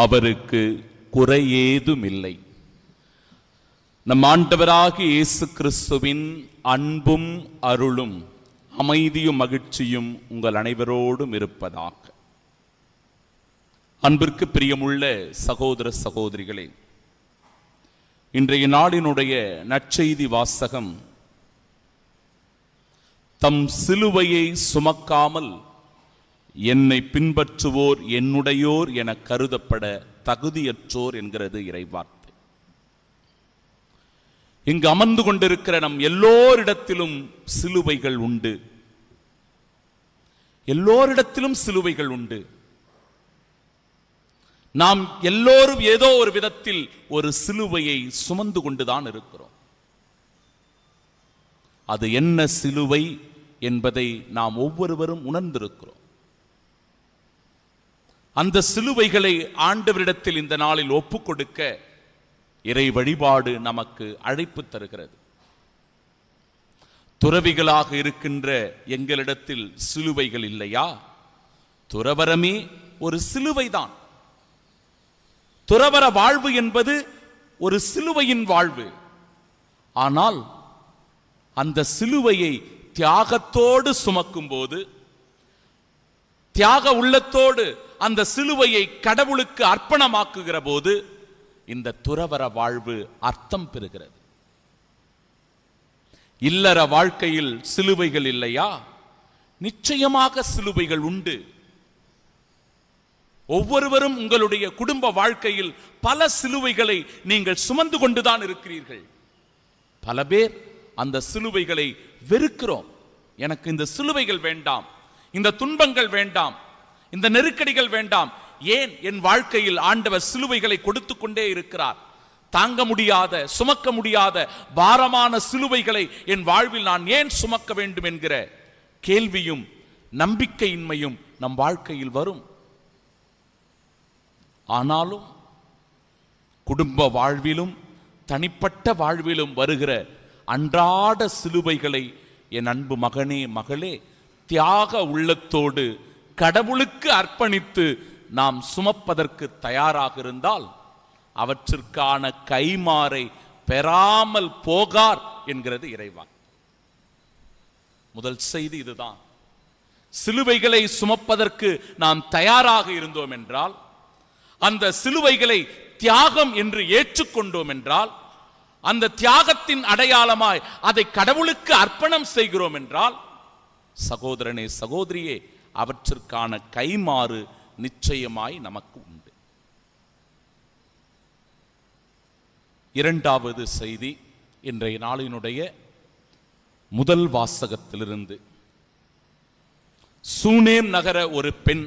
அவருக்கு குறையேதுமில்லை. நம் ஆண்டவராகிய இயேசு கிறிஸ்துவின் அன்பும் அருளும் அமைதியும் மகிழ்ச்சியும் உங்கள் அனைவரோடும் இருப்பதாக. அன்பிற்கு பிரியமுள்ள சகோதர சகோதரிகளே, இன்றைய நாளினுடைய நற்செய்தி வாசகம் தம் சிலுவையை சுமக்காமல் என்னை பின்பற்றுவோர் என்னுடையோர் என கருதப்பட தகுதியற்றோர் என்கிறது இறைவார்த்தை. இங்கு அமர்ந்து கொண்டிருக்கிற நம் எல்லோரிடத்திலும் சிலுவைகள் உண்டு. எல்லோரிடத்திலும் சிலுவைகள் உண்டு. நாம் எல்லோரும் ஏதோ ஒரு விதத்தில் ஒரு சிலுவையை சுமந்து கொண்டுதான் இருக்கிறோம். அது என்ன சிலுவை என்பதை நாம் ஒவ்வொருவரும் உணர்ந்திருக்கிறோம். அந்த சிலுவைகளை ஆண்டவரிடத்தில் இந்த நாளில் ஒப்புக் கொடுக்க இறை வழிபாடு நமக்கு அழைப்பு தருகிறது. துறவிகளாக இருக்கின்ற எங்களிடத்தில் சிலுவைகள் இல்லையா? துறவரமே ஒரு சிலுவைதான். துறவர வாழ்வு என்பது ஒரு சிலுவையின் வாழ்வு. ஆனால் அந்த சிலுவையை தியாகத்தோடு சுமக்கும் போது, தியாக உள்ளத்தோடு அந்த சிலுவையை கடவுளுக்கு அர்ப்பணமாக்குகிற போது இந்த துறவர வாழ்வு அர்த்தம் பெறுகிறது. இல்லற வாழ்க்கையில் சிலுவைகள் இல்லையா? நிச்சயமாக சிலுவைகள் உண்டு. ஒவ்வொருவரும் உங்களுடைய குடும்ப வாழ்க்கையில் பல சிலுவைகளை நீங்கள் சுமந்து கொண்டுதான் இருக்கிறீர்கள். பல பேர் அந்த சிலுவைகளை வெறுக்கிறோம். எனக்கு இந்த சிலுவைகள் வேண்டாம், இந்த துன்பங்கள் வேண்டாம், இந்த நெருக்கடிகள் வேண்டாம். ஏன் என் வாழ்க்கையில் ஆண்டவர் சிலுவைகளை கொடுத்து கொண்டே இருக்கிறார்? தாங்க முடியாத, சுமக்க முடியாத பாரமான சிலுவைகளை என் வாழ்வில் நான் ஏன் சுமக்க வேண்டும் என்கிற கேள்வியும் நம்பிக்கையின்மையும் நம் வாழ்க்கையில் வரும். ஆனாலும் குடும்ப வாழ்விலும் தனிப்பட்ட வாழ்விலும் வருகிற அன்றாட சிலுவைகளை என் அன்பு மகனே, மகளே, தியாக உள்ளத்தோடு கடவுளுக்கு அர்ப்பணித்து நாம் சுமப்பதற்கு தயாராக இருந்தால் அவற்றிற்கான கைமாறை பெறாமல் போகார் என்கிறது இறைவா. முதல் செய்தி இதுதான். சிலுவைகளை சுமப்பதற்கு நாம் தயாராக இருந்தோம் என்றால், அந்த சிலுவைகளை தியாகம் என்று ஏற்றுக்கொண்டோம் என்றால், அந்த தியாகத்தின் அடையாளமாய் அதை கடவுளுக்கு அர்ப்பணம் செய்கிறோம் என்றால், சகோதரனே, சகோதரியே, அவற்றிற்கான கைமாறு நிச்சயமாய் நமக்கு உண்டு. இரண்டாவது செய்தி இன்றைய நாளினுடைய முதல் வாசகத்திலிருந்து. சூனேம் நகர ஒரு பெண்,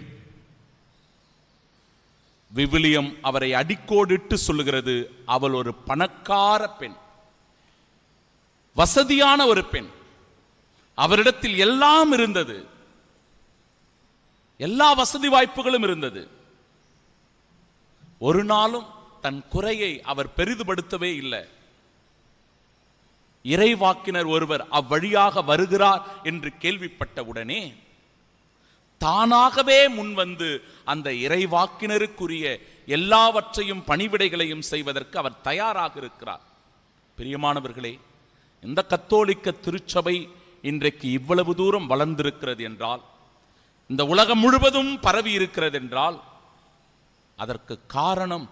விவிலியம் அவரை அடிக்கோடிட்டு சொல்லுகிறது, அவள் ஒரு பணக்கார பெண், வசதியான ஒரு பெண். அவரிடத்தில் எல்லாம் இருந்தது, எல்லா வசதி வாய்ப்புகளும் இருந்தது. ஒரு நாளும் தன் குறையை அவர் பெரிதுபடுத்தவே இல்லை. இறைவாக்கினர் ஒருவர் அவ்வழியாக வருகிறார் என்று கேள்விப்பட்ட உடனே தானாகவே முன்வந்து அந்த இறைவாக்கினருக்குரிய எல்லாவற்றையும் பணிவிடைகளையும் செய்வதற்கு அவர் தயாராக இருக்கிறார். பிரியமானவர்களே, இந்த கத்தோலிக்க திருச்சபை இன்றைக்கு இவ்வளவு தூரம் வளர்ந்திருக்கிறது என்றால், இந்த உலகம் முழுவதும் பரவி இருக்கிறது என்றால், அதற்கு காரணம்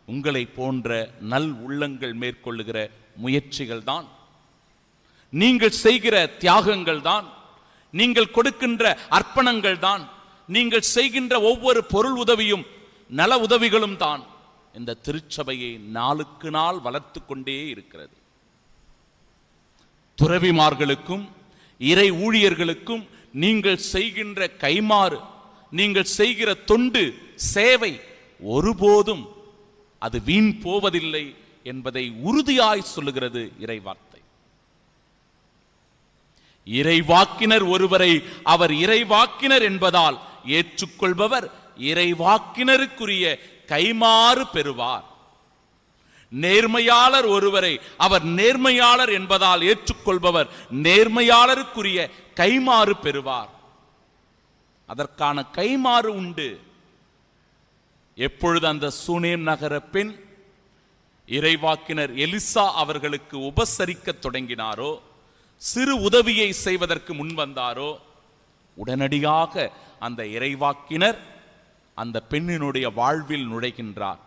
உங்களை போன்ற நல் உள்ளங்கள் மேற்கொள்ளுகிற முயற்சிகள் தான், நீங்கள் செய்கிற தியாகங்கள் தான், நீங்கள் கொடுக்கின்ற அர்ப்பணங்கள் தான், நீங்கள் செய்கின்ற ஒவ்வொரு பொருள் உதவியும் நல உதவிகளும் தான் இந்த திருச்சபையை நாளுக்கு நாள் வளர்த்து கொண்டே இருக்கிறது. துறவிமார்களுக்கும் இறை ஊழியர்களுக்கும் நீங்கள் செய்கின்ற கைமாறு, நீங்கள் செய்கிற தொண்டு, சேவை ஒருபோதும் அது வீண் போவதில்லை என்பதை உறுதியாய் சொல்லுகிறது இறைவார்த்தை. இறைவாக்கினர் ஒருவரை அவர் இறைவாக்கினர் என்பதால் ஏற்றுக்கொள்பவர் இறைவாக்கினருக்குரிய கைமாறு பெறுவார். நேர்மையாளர் ஒருவரை அவர் நேர்மையாளர் என்பதால் ஏற்றுக்கொள்பவர் நேர்மையாளருக்குரிய கைமாறு பெறுவார். அதற்கான கைமாறு உண்டு. எப்பொழுது அந்த சூனேம் நகர பெண் இறைவாக்கினர் எலிசா அவர்களுக்கு உபசரிக்க தொடங்கினாரோ, சிறு உதவியை செய்வதற்கு முன் வந்தாரோ, உடனடியாக அந்த இறைவாக்கினர் அந்த பெண்ணினுடைய வாழ்வில் நுழைகின்றார்.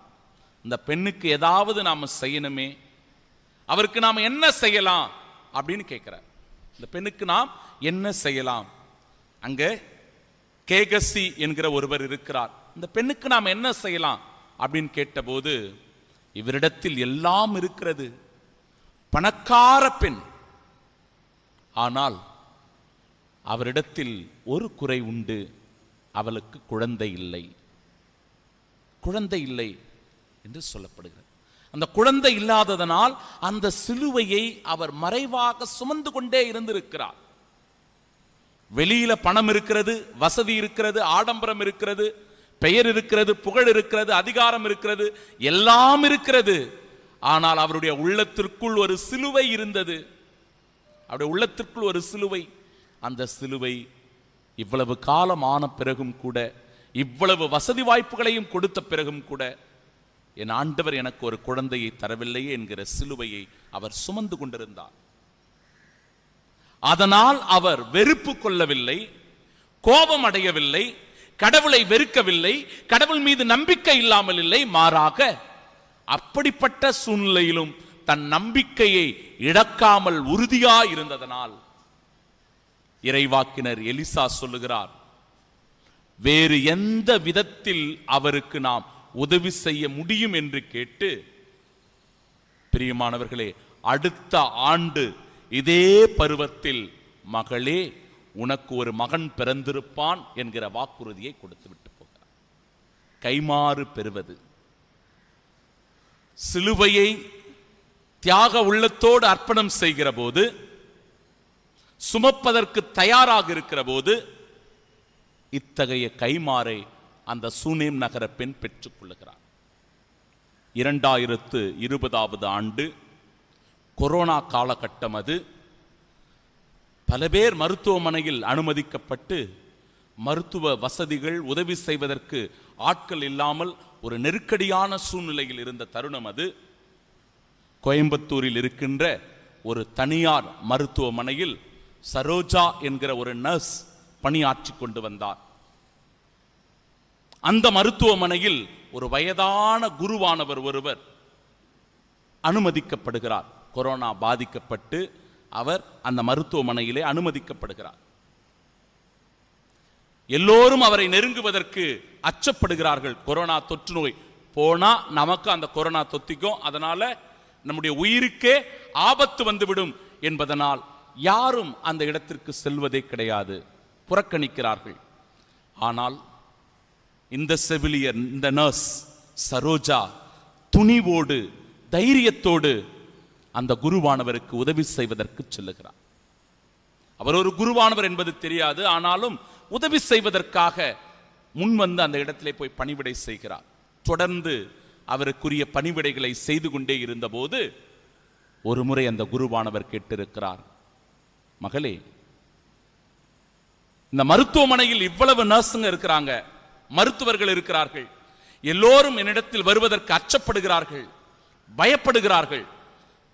இந்த பெண்ணுக்கு ஏதாவது நாம செய்யணுமே, அவருக்கு நாம் என்ன செய்யலாம் அப்படின்னு கேட்கிறார். இந்த பெண்ணுக்கு நாம் என்ன செய்யலாம்? அங்க கேகசி என்கிற ஒருவர் இருக்கிறார். இந்த பெண்ணுக்கு நாம் என்ன செய்யலாம் அப்படின்னு கேட்டபோது, இவரிடத்தில் எல்லாம் இருக்கிறது, பணக்கார பெண், ஆனால் அவரிடத்தில் ஒரு குறை உண்டு, அவளுக்கு குழந்தை இல்லை. குழந்தை இல்லை என்று சொல்லப்படுகிறது. அந்த குழந்தை இல்லாததனால் அந்த சிலுவையை அவர் மறைவாக சுமந்து கொண்டே இருந்திருக்கிறார். வெளியில பணம் இருக்கிறது, வசதி இருக்கிறது, ஆடம்பரம் இருக்கிறது, பெயர் இருக்கிறது, புகழ் இருக்கிறது, அதிகாரம் இருக்கிறது, எல்லாம் இருக்கிறது. ஆனால் அவருடைய உள்ளத்திற்குள் ஒரு சிலுவை இருந்தது. அவருடைய உள்ளத்திற்குள் ஒரு சிலுவை. அந்த சிலுவை இவ்வளவு காலம் ஆன பிறகும் கூட, இவ்வளவு வசதி வாய்ப்புகளையும் கொடுத்த பிறகும் கூட, என் ஆண்டவர் எனக்கு ஒரு குழந்தையை தரவில்லையே என்கிற சிலுவையை அவர் சுமந்து கொண்டிருந்தார். அதனால் அவர் வெறுப்பு கொள்ளவில்லை, கோபம் அடையவில்லை, கடவுளை வெறுக்கவில்லை, கடவுள் மீது நம்பிக்கை இல்லாமல் இல்லை. மாறாக அப்படிப்பட்ட சூழ்நிலையிலும் தன் நம்பிக்கையை இழக்காமல் உறுதியாய் இருந்ததனால் இறைவாக்கினர் எலிசா சொல்லுகிறார், வேறு எந்த விதத்தில் அவருக்கு நாம் உதவி செய்ய முடியும் என்று கேட்டு, பிரியமானவர்களே, அடுத்த ஆண்டு இதே பருவத்தில் மகளே உனக்கு ஒரு மகன் பிறந்திருப்பான் என்கிற வாக்குறுதியை கொடுத்து விட்டு போகிறார். கைமாறு பெறுவது, சிலுவையை தியாக உள்ளத்தோடு அர்ப்பணம் செய்கிற போது, சுமப்பதற்கு தயாராக இருக்கிற போது, இத்தகைய கைமாறை அந்த சூனேம் நகர பெண் பெற்றுக் கொள்ளுகிறார். 2020 ஆண்டு கொரோனா காலகட்டம். அது பல பேர் மருத்துவமனையில் அனுமதிக்கப்பட்டு, மருத்துவ வசதிகள் உதவி செய்வதற்கு ஆட்கள் இல்லாமல் ஒரு நெருக்கடியான சூழ்நிலையில் இருந்த தருணம் அது. கோயம்புத்தூரில் இருக்கின்ற ஒரு தனியார் மருத்துவமனையில் சரோஜா என்கிற ஒரு நர்ஸ் பணியாற்றி கொண்டு வந்தார். அந்த மருத்துவமனையில் ஒரு வயதான குருவானவர் ஒருவர் அனுமதிக்கப்படுகிறார். கொரோனா பாதிக்கப்பட்டு அவர் அந்த மருத்துவமனையிலே அனுமதிக்கப்படுகிறார். எல்லோரும் அவரை நெருங்குவதற்கு அச்சப்படுகிறார்கள். கொரோனா தொற்று நோய் போனா நமக்கு அந்த கொரோனா தொத்திக்கும், அதனால நம்முடைய உயிருக்கே ஆபத்து வந்துவிடும் என்பதனால் யாரும் அந்த இடத்திற்கு செல்வதே கிடையாது, புறக்கணிக்கிறார்கள். ஆனால் இந்த செவிலியர், இந்த நர்ஸ் சரோஜா துணிவோடு தைரியத்தோடு அந்த குருவானவருக்கு உதவி செய்வதற்கு செல்லுகிறார். அவர் ஒரு குருவானவர் என்பது தெரியாது, ஆனாலும் உதவி செய்வதற்காக முன்வந்து அந்த இடத்திலே போய் பணிவிடை செய்கிறார். தொடர்ந்து அவருக்குரிய பணிவிடைகளை செய்து கொண்டே இருந்த போது ஒரு முறை அந்த குருவானவர் கேட்டிருக்கிறார், மகளே, இந்த மருத்துவமனையில் இவ்வளவு நர்ஸுங்க இருக்கிறாங்க, மருத்துவர்கள் இருக்கிறார்கள், எல்லோரும் என்னிடத்தில் வருவதற்கு அச்சப்படுகிறார்கள், பயப்படுகிறார்கள்,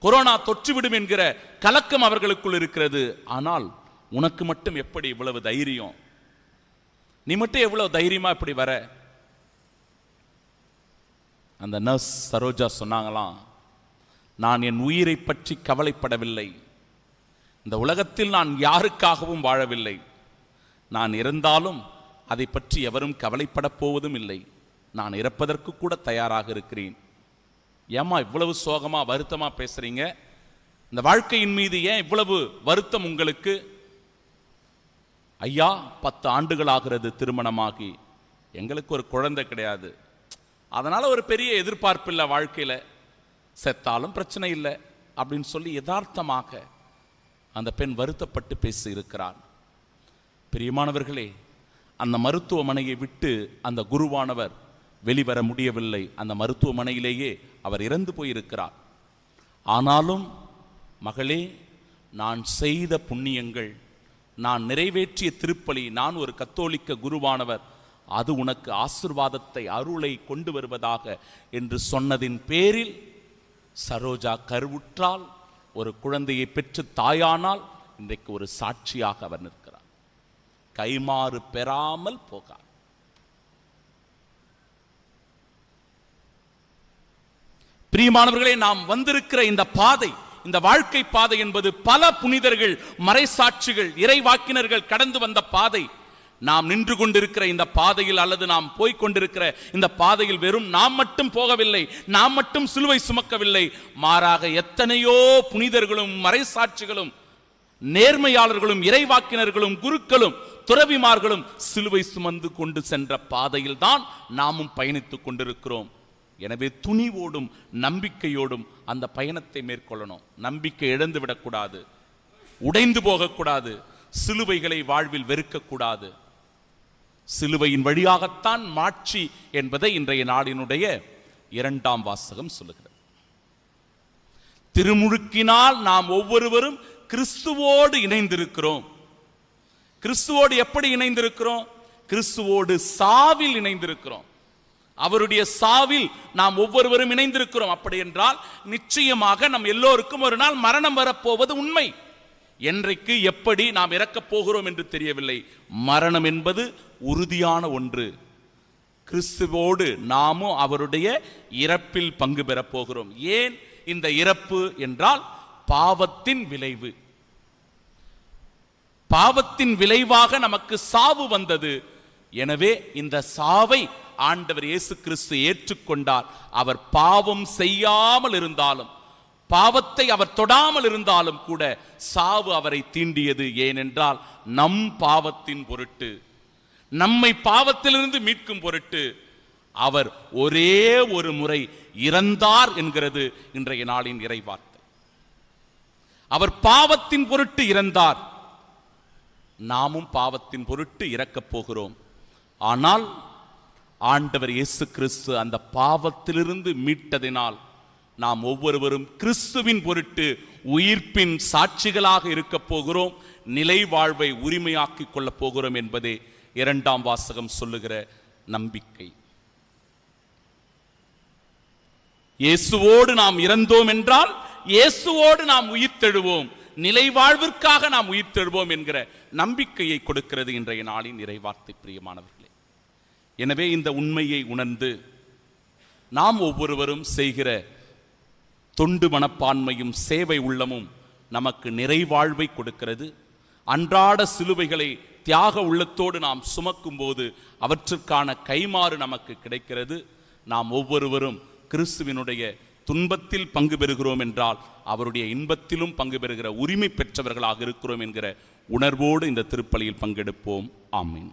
கொரோனா தொற்றுவிடும் என்கிற கலக்கம் அவர்களுக்குள் இருக்கிறது. ஆனால் உனக்கு மட்டும் எப்படி இவ்வளவு தைரியம்? நீ மட்டும் எவ்வளவு தைரியமா இப்படி வர? அந்த நர்ஸ் சரோஜா சொன்னாங்களாம், நான் என் உயிரை பற்றி கவலைப்படவில்லை, இந்த உலகத்தில் நான் யாருக்காகவும் வாழவில்லை, நான் இறந்தாலும் அதை பற்றி எவரும் கவலைப்பட போவதும் இல்லை, நான் இறப்பதற்கு கூட தயாராக இருக்கிறேன். ஏமா இவ்வளவு சோகமா வருத்தமா பேசுறீங்க? இந்த வாழ்க்கையின் மீது ஏன் இவ்வளவு வருத்தம் உங்களுக்கு? ஐயா, 10 ஆண்டுகள் ஆகிறது திருமணமாகி, எங்களுக்கு ஒரு குழந்தை கிடையாது, அதனால ஒரு பெரிய எதிர்பார்ப்பு இல்லை வாழ்க்கையில, செத்தாலும் பிரச்சனை இல்லை அப்படின்னு சொல்லி யதார்த்தமாக அந்த பெண் வருத்தப்பட்டு பேசி இருக்கிறார். பிரியமானவர்களே, அந்த மருத்துவமனையை விட்டு அந்த குருவானவர் வெளிவர முடியவில்லை. அந்த மருத்துவமனையிலேயே அவர் இறந்து போயிருக்கிறார். ஆனாலும் மகளே, நான் செய்த புண்ணியங்கள், நான் நிறைவேற்றிய திருப்பலி, நான் ஒரு கத்தோலிக்க குருவானவர், அது உனக்கு ஆசீர்வாதத்தை அருளை கொண்டு வருவதாக என்று சொன்னதின் பேரில் சரோஜா கருவுற்றால், ஒரு குழந்தையை பெற்று தாயானால் இன்றைக்கு ஒரு சாட்சியாக அவர் நிற்கிறார். கைமாறு பெறாமல் போகார். பிரியமானவர்களே, நாம் வந்திருக்கிற இந்த பாதை, இந்த வாழ்க்கை பாதை என்பது பல புனிதர்கள், மறைசாட்சிகள், இறைவாக்கினர்கள் கடந்து வந்த பாதை. நாம் நின்று கொண்டிருக்கிற இந்த பாதையில் அல்லது நாம் போய்கொண்டிருக்கிற இந்த பாதையில் வெறும் நாம் மட்டும் போகவில்லை, நாம் மட்டும் சிலுவை சுமக்கவில்லை. மாறாக எத்தனையோ புனிதர்களும், மறைசாட்சிகளும், நேர்மையாளர்களும், இறைவாக்கினர்களும், குருக்களும், துறவிமார்களும் சிலுவை சுமந்து கொண்டு சென்ற பாதையில் தான் நாமும் பயணித்துக் கொண்டிருக்கிறோம். எனவே துணிவோடும் நம்பிக்கையோடும் அந்த பயணத்தை மேற்கொள்ளணும். நம்பிக்கை இழந்து விடக்கூடாது, உடைந்து போகக்கூடாது, சிலுவைகளை வாழ்வில் வெறுக்கக்கூடாது. சிலுவையின் வழியாகத்தான் மாட்சி என்பதை இன்றைய நாளினுடைய 2ஆம் வாசகம் சொல்லுகிறது. திருமுழுக்கினால் நாம் ஒவ்வொருவரும் கிறிஸ்துவோடு இணைந்திருக்கிறோம். கிறிஸ்துவோடு எப்படி இணைந்திருக்கிறோம்? கிறிஸ்துவோடு சாவில் இணைந்திருக்கிறோம். அவருடைய சாவில் நாம் ஒவ்வொருவரும் இணைந்திருக்கிறோம். அப்படி என்றால் நிச்சயமாக நம் எல்லோருக்கும் ஒரு நாள் மரணம் வரப்போவது உண்மை. என்றைக்கு எப்படி நாம் இறக்கப் போகிறோம் என்று தெரியவில்லை. மரணம் என்பது உறுதியான ஒன்று. கிறிஸ்துவோடு நாமும் அவருடைய இறப்பில் பங்கு பெறப் போகிறோம். ஏன் இந்த இறப்பு என்றால் பாவத்தின் விளைவு. பாவத்தின் விளைவாக நமக்கு சாவு வந்தது. எனவே இந்த சாவை ஆண்டவர் இயேசு கிறிஸ்து ஏற்றுக்கொண்டார். அவர் பாவம் செய்யாமல் இருந்தாலும், பாவத்தை அவர் தொடாமல் இருந்தாலும் கூட சாவு அவரை தீண்டியது. ஏனென்றால் நம் பாவத்தின் பொருட்டு, நம்மை பாவத்திலிருந்து மீட்கும் பொருட்டு அவர் ஒரே ஒரு முறை இறந்தார் என்கிறது இன்றைய நாளின் இறைவார்த்தை. அவர் பாவத்தின் பொருட்டு இறந்தார். நாமும் பாவத்தின் பொருட்டு இறக்கப் போகிறோம். ஆனால் ஆண்டவர் இயேசு கிறிஸ்து அந்த பாவத்திலிருந்து மீட்டதினால் நாம் ஒவ்வொருவரும் கிறிஸ்துவின் பொருட்டு உயிர்ப்பின் சாட்சிகளாக இருக்கப் போகிறோம். நிலை வாழ்வை உரிமையாக்கிக் கொள்ளப் போகிறோம் என்பதே 2ஆம் வாசகம் சொல்லுகிற நம்பிக்கை. இயேசுவோடு நாம் இறந்தோம் என்றால் இயேசுவோடு நாம் உயிர்த்தெழுவோம், நிலை வாழ்விற்காக நாம் உயிர்த்தெழுவோம் என்கிற நம்பிக்கையை கொடுக்கிறது இன்றைய நாளின் இறைவார்த்தை. பிரியமானவர்களே, எனவே இந்த உண்மையை உணர்ந்து நாம் ஒவ்வொருவரும் செய்கிற தொண்டு மனப்பான்மையும் சேவை உள்ளமும் நமக்கு நிறைவாழ்வை கொடுக்கிறது. அன்றாட சிலுவைகளை தியாக உள்ளத்தோடு நாம் சுமக்கும் போது அவற்றுக்கான கைமாறு நமக்கு கிடைக்கிறது. நாம் ஒவ்வொருவரும் கிறிஸ்துவினுடைய துன்பத்தில் பங்கு பெறுகிறோம் என்றால் அவருடைய இன்பத்திலும் பங்கு பெறுகிற உரிமை பெற்றவர்களாக இருக்கிறோம் என்கிற உணர்வோடு இந்த திருப்பலியில் பங்கெடுப்போம். ஆமீன்.